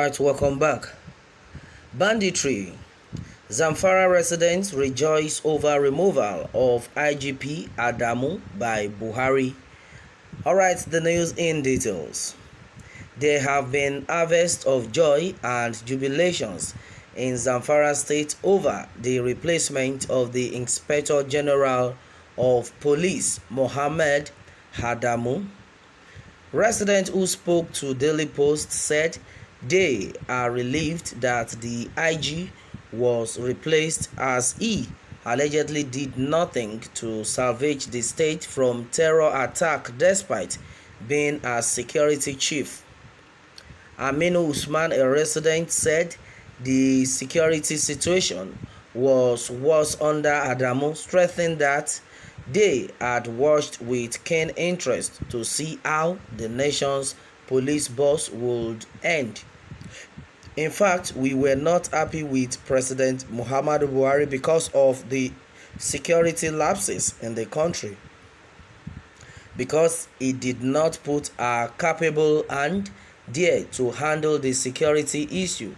Alright, welcome back. Banditry. Zamfara residents rejoice over removal of IGP Adamu by Búhari. Alright, the news in details. There have been harvests of joy and jubilations in Zamfara state over the replacement of the Inspector General of Police, Mohammed Adamu. Residents who spoke to Daily Post said they are relieved that the IG was replaced as he allegedly did nothing to salvage the state from terror attack despite being a security chief. Aminu Usman, a resident, said the security situation was worse under Adamu, stressing that they had watched with keen interest to see how the nation's police boss would end. In fact, we were not happy with President Muhammadu Búhari because of the security lapses in the country, because he did not put a capable hand there to handle the security issue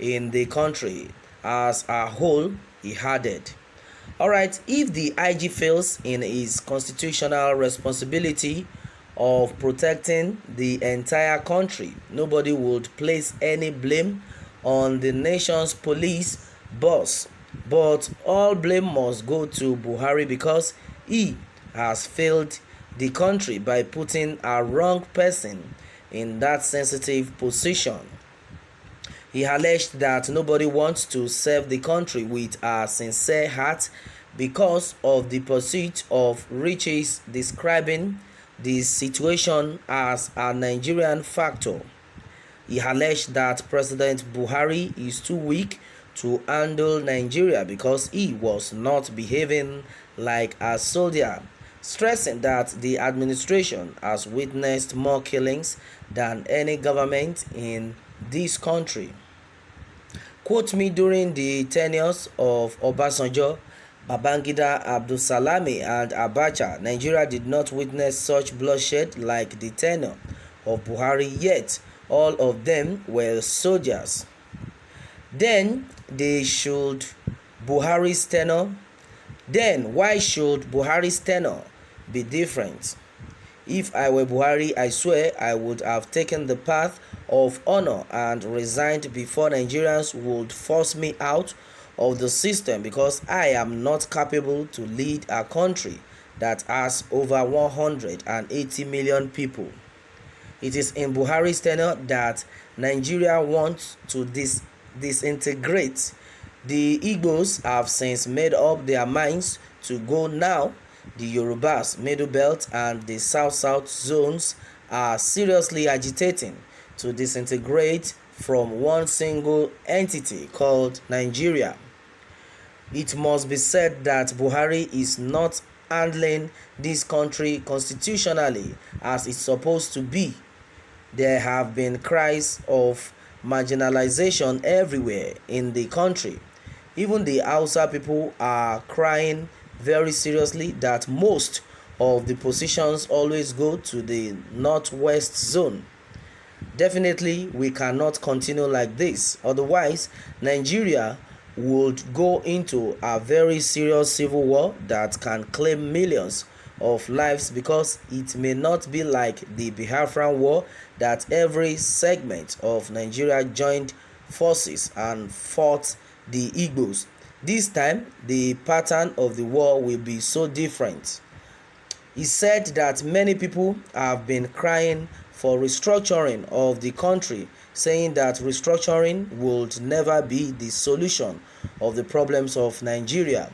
in the country as a whole, he added. Alright, if the IG fails in his constitutional responsibility of protecting the entire country, nobody would place any blame on the nation's police boss, but all blame must go to Búhari because he has failed the country by putting a wrong person in that sensitive position. He alleged that nobody wants to serve the country with a sincere heart because of the pursuit of riches, describing the situation as a Nigerian factor. He alleged that President Búhari is too weak to handle Nigeria because he was not behaving like a soldier, stressing that the administration has witnessed more killings than any government in this country. Quote me, during the tenures of Obasanjo, Babangida, Abdulsalami and Abacha, Nigeria did not witness such bloodshed like the tenure of Búhari, yet all of them were soldiers. Then why should Búhari's tenure be different? If I were Búhari, I swear I would have taken the path of honor and resigned before Nigerians would force me out of the system, because I am not capable to lead a country that has over 180 million people. It is in Búhari's tenure that Nigeria wants to disintegrate. The Igbos have since made up their minds to go now. The Yorubas, Middle Belt and the South-South zones are seriously agitating to disintegrate from one single entity called Nigeria. It must be said that Búhari is not handling this country constitutionally as it's supposed to be. There have been cries of marginalization everywhere in the country. Even the Hausa people are crying very seriously that most of the positions always go to the northwest zone. Definitely, we cannot continue like this. Otherwise, Nigeria would go into a very serious civil war that can claim millions of lives, because it may not be like the Biafran war that every segment of Nigeria joined forces and fought the Igbos. This time, the pattern of the war will be so different. He said that many people have been crying for restructuring of the country, saying that restructuring would never be the solution of the problems of Nigeria.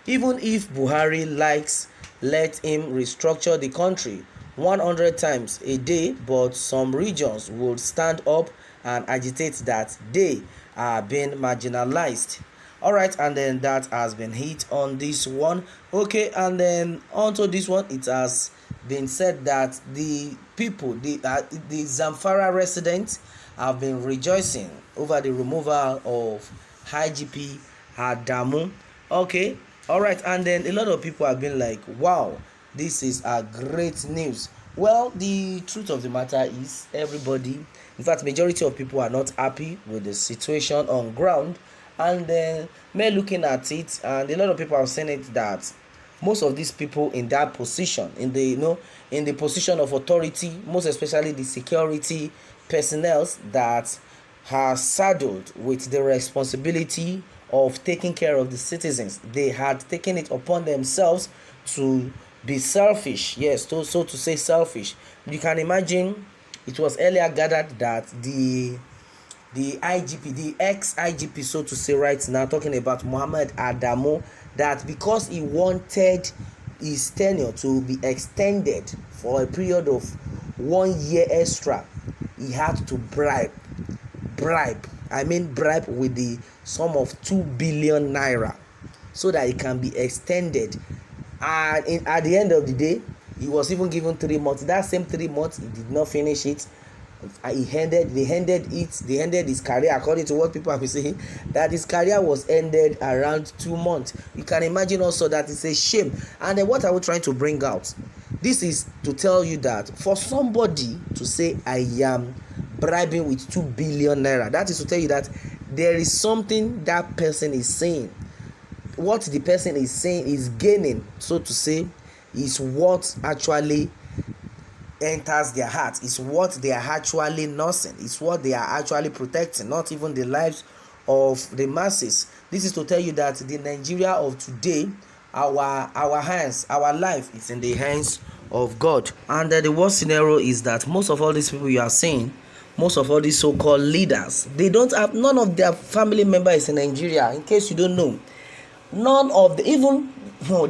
Even if Búhari likes, let him restructure the country 100 times a day, but some regions would stand up and agitate that they are being marginalized. Alright, and then that has been hit on this one. Okay, and then onto this one, it has been said that the Zamfara residents have been rejoicing over the removal of IGP Adamu. Okay, alright, and then a lot of people have been like, wow, this is a great news Well, the truth of the matter is everybody, in fact majority of people are not happy with the situation on ground, and me looking at it, and a lot of people have seen it, that most of these people in that position, in the in the position of authority, most especially the security personnel that are saddled with the responsibility of taking care of the citizens, they had taken it upon themselves to be selfish. Yes, so to say selfish. You can imagine, it was earlier gathered that the IGP, the ex-IGP, so to say, right now, talking about Muhammad Adamu, that because he wanted his tenure to be extended for a period of 1 year extra, he had to bribe with the sum of 2 billion naira, so that it can be extended. And at the end of the day, he was even given 3 months. That same 3 months, he did not finish it. They ended his career, according to what people have been saying, that his career was ended around 2 months. You can imagine also that it's a shame. And then what are we trying to bring out? This is to tell you that for somebody to say I am bribing with 2 billion naira, that is to tell you that there is something that person is saying. What the person is saying is gaining, so to say, is what actually enters their heart, is what they are actually nursing, is what they are actually protecting, not even the lives of the masses. This is to tell you that the Nigeria of today, our hands, our life is in the hands of God. And the worst scenario is that most of all these people you are seeing, most of all these so-called leaders, they don't have, none of their family members in Nigeria. In case you don't know, none of the, even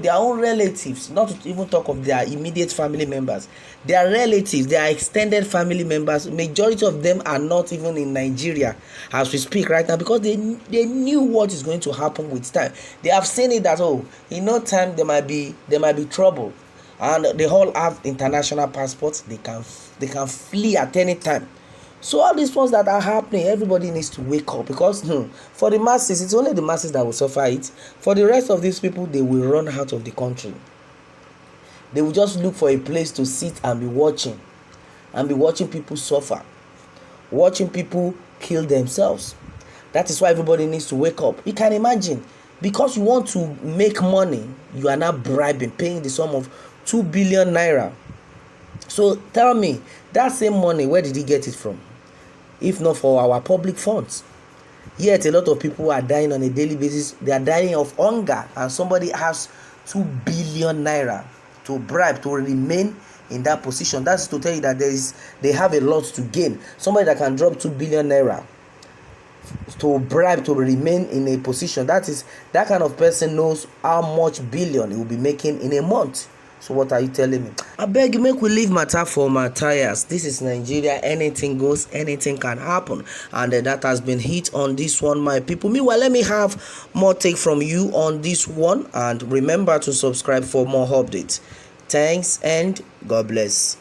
their own relatives, not to even talk of their immediate family members, their relatives, their extended family members, majority of them are not even in Nigeria as we speak right now, because they knew what is going to happen with time. They have seen it that, oh, in no time there might be trouble, and they all have international passports. They can flee at any time. So all these ones that are happening, everybody needs to wake up, because for the masses, it's only the masses that will suffer it. For the rest of these people, they will run out of the country. They will just look for a place to sit and be watching people suffer, watching people kill themselves. That is why everybody needs to wake up. You can imagine, because you want to make money, you are now bribing, paying the sum of 2 billion naira. So tell me, that same money, where did he get it from? If not for our public funds. Yet a lot of people are dying on a daily basis. They are dying of hunger, and somebody has 2 billion naira to bribe to remain in that position. That's to tell you that they have a lot to gain. Somebody that can drop 2 billion naira to bribe to remain in a position, that kind of person knows how much billion he will be making in a month. So what are you telling me? I beg you, make we leave matter for Matthias. This is Nigeria. Anything goes, anything can happen. And that has been hit on this one, my people. Meanwhile, let me have more take from you on this one. And remember to subscribe for more updates. Thanks and God bless.